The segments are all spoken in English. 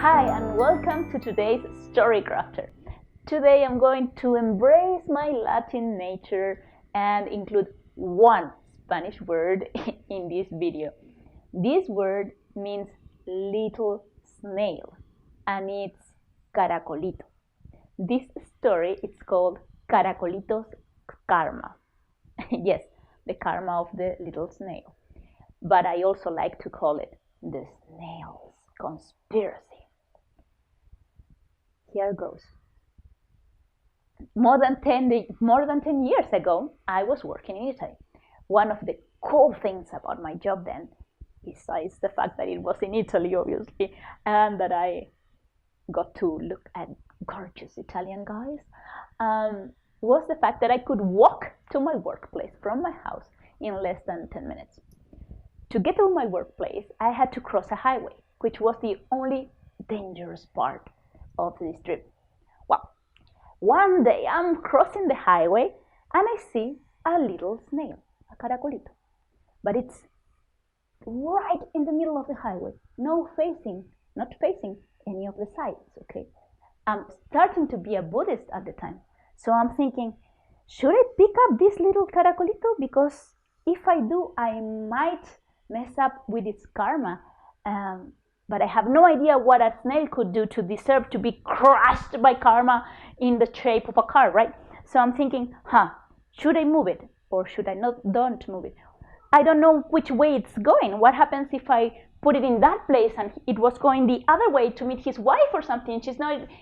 Hi and welcome to today's Story Crafter. Today I'm going to embrace my Latin nature and include one Spanish word in this video. This word means little snail and it's Caracolito. This story is called Caracolitos karma. Yes, the karma of the little snail. But I also like to call it the snail's conspiracy. Here goes. More than 10 years ago, I was working in Italy. One of the cool things about my job then, besides the fact that it was in Italy, obviously, and that I got to look at gorgeous Italian guys, was the fact that I could walk to my workplace from my house in less than 10 minutes. To get to my workplace, I had to cross a highway, which was the only dangerous part of this trip. Well, one day I'm crossing the highway and I see a little snail, a caracolito. But it's right in the middle of the highway, not facing any of the sides, okay? I'm starting to be a Buddhist at the time, so I'm thinking, should I pick up this little caracolito? Because if I do, I might mess up with its karma. But I have no idea what a snail could do to deserve to be crushed by karma in the shape of a car, right? So I'm thinking, should I move it or should I don't move it? I don't know which way it's going. What happens if I put it in that place and it was going the other way to meet his wife or something?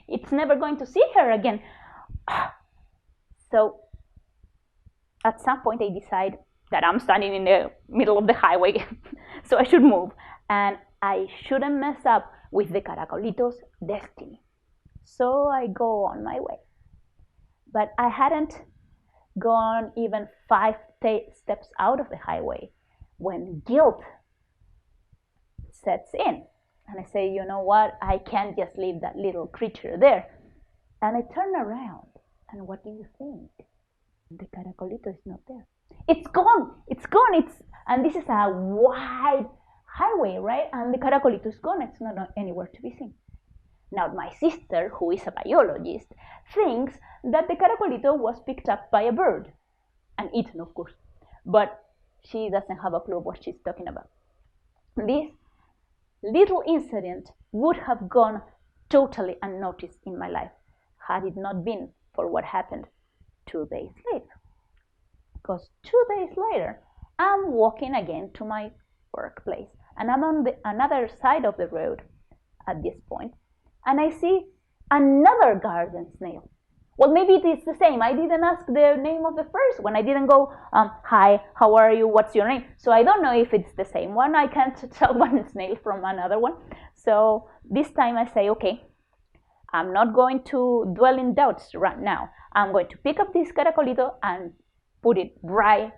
It's never going to see her again. So at some point I decide that I'm standing in the middle of the highway, so I should move. And I shouldn't mess up with the Caracolito's destiny. So I go on my way. But I hadn't gone even 5 steps out of the highway when guilt sets in. And I say, you know what? I can't just leave that little creature there. And I turn around. And what do you think? The Caracolito is not there. It's gone. And this is a wide highway, right? And the Caracolito is gone. It's not anywhere to be seen. Now, my sister, who is a biologist, thinks that the Caracolito was picked up by a bird and eaten, of course. But she doesn't have a clue what she's talking about. This little incident would have gone totally unnoticed in my life had it not been for what happened 2 days later. Because 2 days later, I'm walking again to my workplace. And I'm on the another side of the road at this point, and I see another garden snail. Well, maybe it is the same. I didn't ask the name of the first one. I didn't go, hi, how are you, what's your name? So I don't know if it's the same one. I can't tell one snail from another one. So this time I say, okay, I'm not going to dwell in doubts right now. I'm going to pick up this caracolito and put it right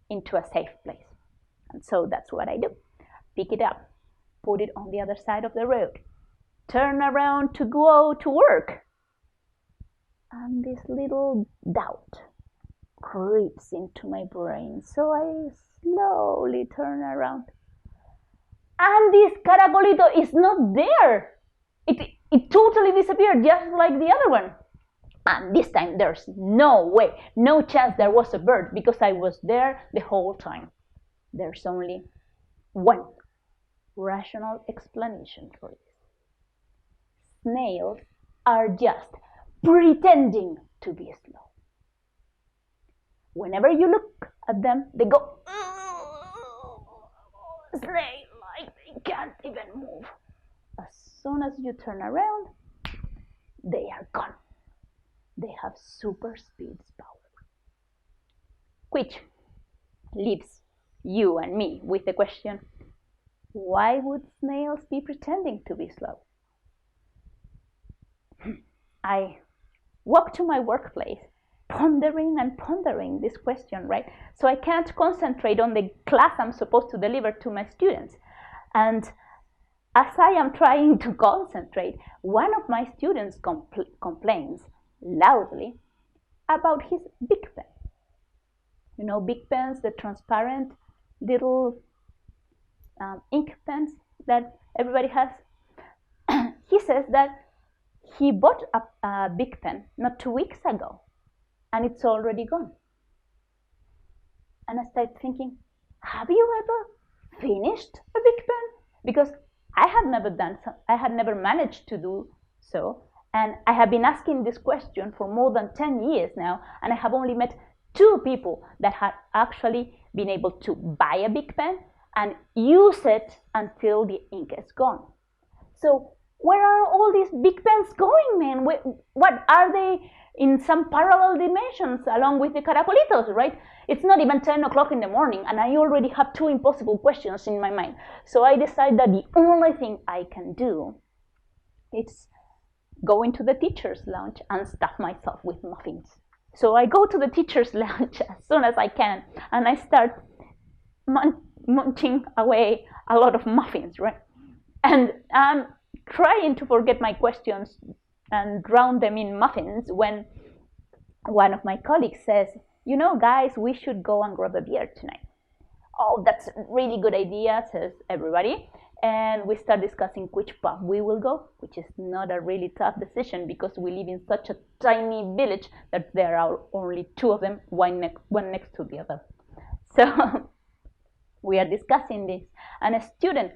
into a safe place. And so that's what I do. Pick it up, put it on the other side of the road, turn around to go to work. And this little doubt creeps into my brain. So I slowly turn around. And this caracolito is not there. It totally disappeared, just like the other one. And this time there's no way, no chance there was a bird, because I was there the whole time. There's only one rational explanation for this. Snails are just pretending to be slow. Whenever you look at them, they go snail-like, they can't even move. As soon as you turn around, they are gone. They have super speed power. Which leaves you and me with the question, why would snails be pretending to be slow? I walk to my workplace pondering this question, right? So I can't concentrate on the class I'm supposed to deliver to my students. And as I am trying to concentrate, one of my students complains loudly about his big pen. You know, big pens, the transparent little ink pens that everybody has. he says that he bought a Big Pen not 2 weeks ago, and it's already gone. And I started thinking, have you ever finished a Big Pen? Because I had never managed to do so, and I have been asking this question for more than 10 years now, and I have only met 2 people that had actually been able to buy a Big Pen and use it until the ink is gone. So where are all these Big Pens going, man? What are they in some parallel dimensions along with the Caracolitos, right? It's not even 10 o'clock in the morning, and I already have 2 impossible questions in my mind. So I decided that the only thing I can do is go into the teacher's lounge and stuff myself with muffins. So I go to the teacher's lounge as soon as I can, and I start munching away a lot of muffins, right? And I'm trying to forget my questions and drown them in muffins when one of my colleagues says, you know, guys, we should go and grab a beer tonight. Oh, that's a really good idea, says everybody. And we start discussing which pub we will go, which is not a really tough decision because we live in such a tiny village that there are only 2 of them, one next to the other. So we are discussing this, and a student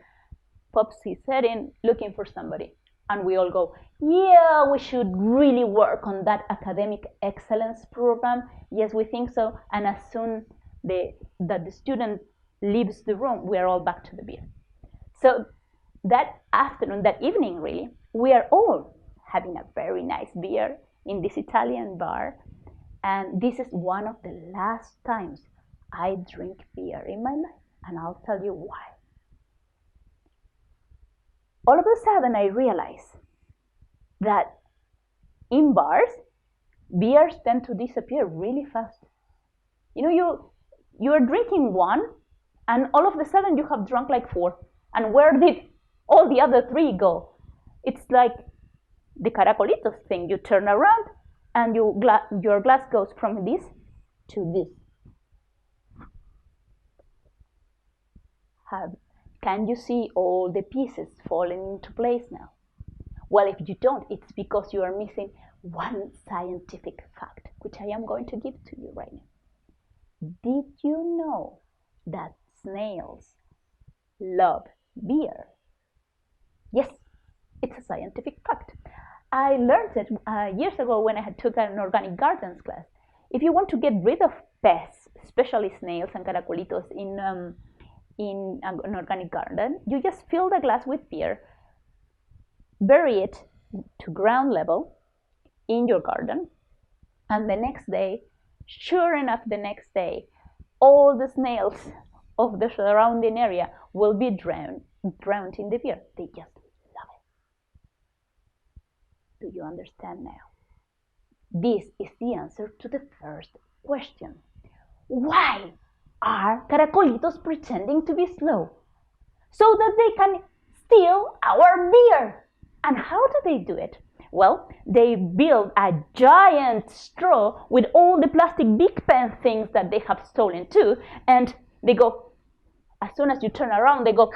pops his head in looking for somebody. And we all go, yeah, we should really work on that academic excellence program. Yes, we think so. And as soon that the student leaves the room, we are all back to the beer. So that afternoon, that evening really, we are all having a very nice beer in this Italian bar. And this is one of the last times I drink beer in my life. And I'll tell you why. All of a sudden I realize that in bars, beers tend to disappear really fast. You know, you're drinking one, and all of a sudden you have drunk like 4. And where did all the other 3 go? It's like the Caracolitos thing. You turn around and your glass goes from this to this. Can you see all the pieces falling into place now? Well, if you don't, it's because you are missing one scientific fact, which I am going to give to you right now. Did you know that snails love beer? Yes, it's a scientific fact. I learned it years ago when I had took an organic gardens class. If you want to get rid of pests, especially snails and caracolitos in an organic garden, you just fill the glass with beer, bury it to ground level in your garden, and the next day, sure enough, the next day, all the snails of the surrounding area will be drowned in the beer. They just love it. Do you understand now? This is the answer to the first question. Why are Caracolitos pretending to be slow? So that they can steal our beer. And how do they do it? Well, they build a giant straw with all the plastic Big Pen things that they have stolen too, and they go, as soon as you turn around, they go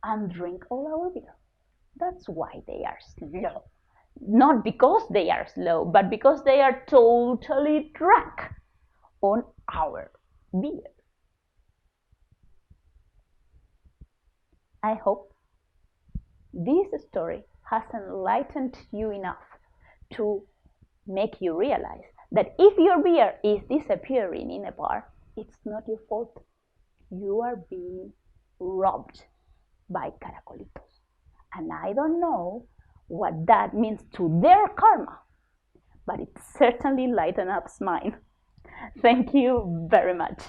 and drink all our beer. That's why they are slow. Not because they are slow, but because they are totally drunk on our beer. I hope this story has enlightened you enough to make you realize that if your beer is disappearing in a bar, it's not your fault. You are being robbed by Caracolitos. And I don't know what that means to their karma, but it certainly lightened up mine. Thank you very much.